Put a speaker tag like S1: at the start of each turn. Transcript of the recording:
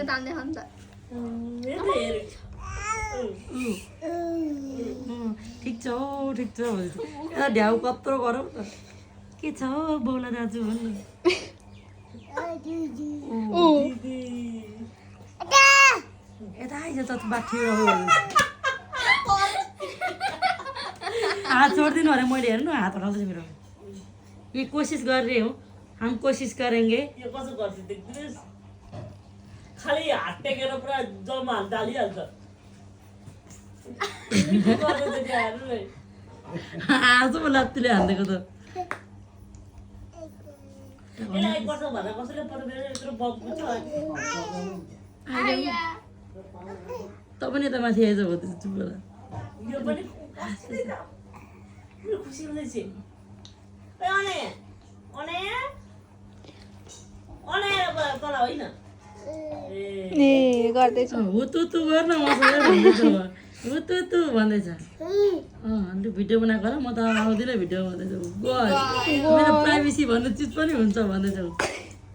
S1: तान्दै खान्छ
S2: ठिक छ एउटा ढ्याउ कत्रो गरौँ न के छ बोला दाजु भन्नु यता आइज त बाठी हात छोडिदिनु अरे मैले हेर्नु हात हटाउँछु मेरो ये कोशिश कर रहे हो हम कोशिश करेंगे
S3: यो कसो गर्छ देख्दिनुस् खाली हात टेकेर पुरा जम्मा हात डालिहाल्छ
S2: आज पो लात्तीले हालिदिएको त
S3: यसलाई गर्छ भनेर कसैले पर्दैन यत्रो बग्गु छ
S2: त पनि त माथि आइज हो त्यो चुप होला
S3: यो पनि खुसी हुँदैछ अने अने अने तल होइन
S1: ए गर्दैछ
S2: हो तु गर्न मसँग भन्दैछ हो तु भन्दैछ अन्त भिडियो बनाएको र म त आउँदिनँ भिडियो भन्दैछ मेरो प्राइभेसी भन्ने चिज पनि हुन्छ भन्दैछ